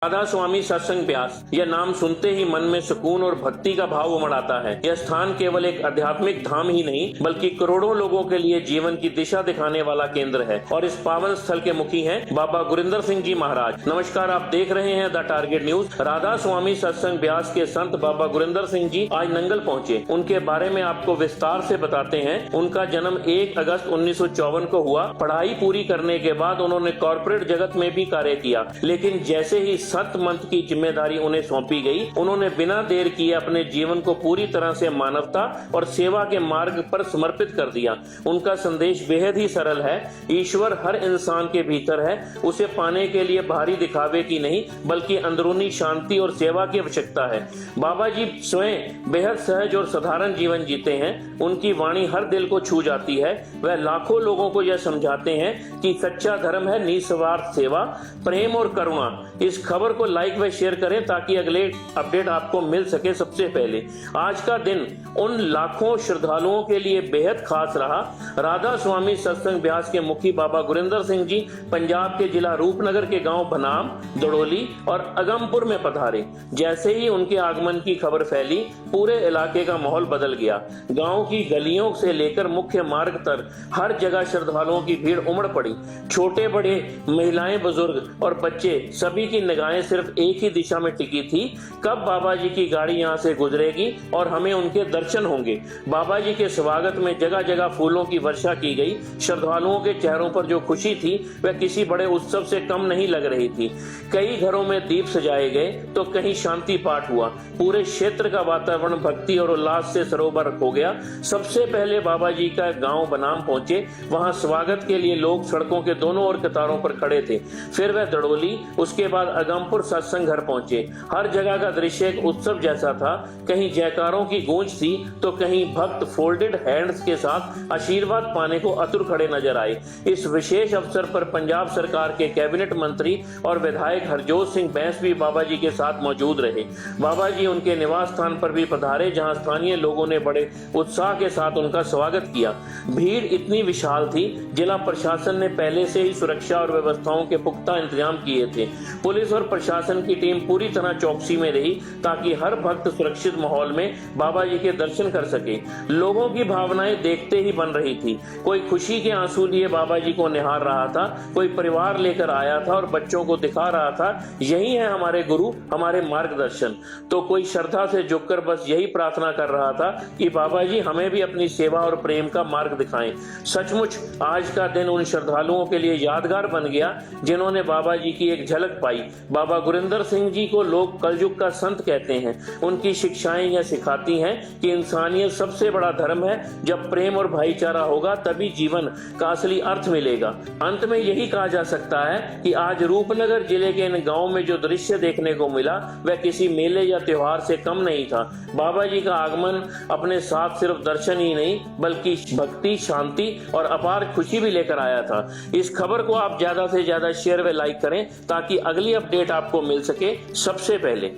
राधा स्वामी सत्संग ब्यास, यह नाम सुनते ही मन में सुकून और भक्ति का भाव उमड़ आता है। यह स्थान केवल एक आध्यात्मिक धाम ही नहीं बल्कि करोड़ों लोगों के लिए जीवन की दिशा दिखाने वाला केंद्र है और इस पावन स्थल के मुखी हैं बाबा गुरिंदर सिंह जी महाराज। नमस्कार, आप देख रहे हैं द टारगेट न्यूज। राधा स्वामी सत्संग ब्यास के संत बाबा गुरिंदर सिंह जी आज नंगल पहुंचे। उनके बारे में आपको विस्तार से बताते हैं। उनका जन्म 1 अगस्त 1954 को हुआ। पढ़ाई पूरी करने के बाद उन्होंने कॉर्पोरेट जगत में भी कार्य किया, लेकिन जैसे ही संत मंत्र की जिम्मेदारी उन्हें सौंपी गई, उन्होंने बिना देर किए अपने जीवन को पूरी तरह से मानवता और सेवा के मार्ग पर समर्पित कर दिया। उनका संदेश बेहद ही सरल है। ईश्वर हर इंसान के भीतर है। उसे पाने के लिए बाहरी दिखावे की नहीं बल्कि अंदरूनी शांति और सेवा की आवश्यकता है। बाबा जी स्वयं बेहद सहज और साधारण जीवन जीते हैं। उनकी वाणी हर दिल को छू जाती है। वह लाखों लोगों को यह समझाते हैं कि सच्चा धर्म है निस्वार्थ सेवा, प्रेम और करुणा। इस खबर को लाइक व शेयर करें ताकि अगले अपडेट आपको मिल सके सबसे पहले। आज का दिन उन लाखों श्रद्धालुओं के लिए बेहद खास रहा। राधा स्वामी सत्संग ब्यास के मुखी बाबा गुरिंदर सिंह जी पंजाब के जिला रूपनगर के गांव बनाम, दड़ोली और अगमपुर में पधारे। जैसे ही उनके आगमन की खबर फैली, पूरे इलाके का माहौल बदल गया। गांव की गलियों से लेकर मुख्य मार्ग तक हर जगह श्रद्धालुओं की भीड़ उमड़ पड़ी। छोटे बड़े, महिलाएं, बुजुर्ग और बच्चे, सभी की निगाहें सिर्फ एक ही दिशा में टिकी थी, कब बाबा जी की गाड़ी यहाँ से गुजरेगी और हमें उनके दर्शन होंगे। बाबा जी के स्वागत में जगह जगह फूलों की वर्षा की गई। श्रद्धालुओं के चेहरों पर जो खुशी थी वह किसी बड़े उत्सव से कम नहीं लग रही थी। कई घरों में दीप सजाए गए तो कहीं शांति पाठ हुआ। पूरे क्षेत्र का वातावरण भक्ति और उल्लास से सरोवर हो गया। सबसे पहले बाबा जी का गांव बनाम पहुंचे। वहां स्वागत के लिए लोग सड़कों के दोनों ओर कतारों पर खड़े थे। फिर वह दड़ोली, उसके बाद अगमपुर सत्संग घर पहुंचे। हर जगह का दृश्य एक उत्सव जैसा था। कहीं जयकारों की गूंज थी तो कहीं भक्त फोल्डेड हैंड्स के साथ आशीर्वाद पाने को आतुर खड़े नजर आए। इस विशेष अवसर पर पंजाब सरकार के कैबिनेट मंत्री और विधायक हरजोत सिंह बैंस भी बाबा जी के साथ मौजूद रहे। बाबा जी उनके निवास स्थान पर भी पधारे, जहां स्थानीय लोगों ने बड़े उत्साह के साथ उनका स्वागत किया। भीड़ इतनी विशाल थी, जिला प्रशासन ने पहले से ही सुरक्षा और व्यवस्थाओं के पुख्ता इंतजाम किए थे। पुलिस और प्रशासन की टीम पूरी तरह चौकसी में रही ताकि हर भक्त सुरक्षित माहौल में बाबा जी के दर्शन कर सके। लोगों की भावनाएं देखते ही बन रही थी। कोई खुशी के आंसू लिए बाबा जी को निहार रहा था, कोई परिवार लेकर आया था और बच्चों को दिखा रहा था यही है हमारे गुरु, हमारे मार्गदर्शन। तो कोई श्रद्धा से झुककर बस यही प्रार्थना कर रहा था कि बाबा जी हमें भी अपनी सेवा और प्रेम का मार्ग दिखाएं। सचमुच आज का दिन उन श्रद्धालुओं के लिए यादगार बन गया जिन्होंने बाबा जी की एक झलक पाई। बाबा गुरिंदर सिंह जी को लोग कलयुग का संत कहते हैं। उनकी शिक्षाएं यह सिखाती हैं कि इंसानियत सबसे बड़ा धर्म है। जब प्रेम और भाईचारा होगा तभी जीवन का असली अर्थ मिलेगा। अंत में यही कहा जा सकता है कि आज रूपनगर जिले के इन गांव में जो दृश्य देखने को मिला वह किसी मेले या त्योहार से कम नहीं था। बाबा जी का आगमन अपने साथ सिर्फ दर्शन ही नहीं बल्कि भक्ति, शांति और अपार खुशी भी लेकर आया था। इस खबर को आप ज्यादा से ज्यादा शेयर व लाइक करें ताकि अगली अपडेट आपको मिल सके सबसे पहले।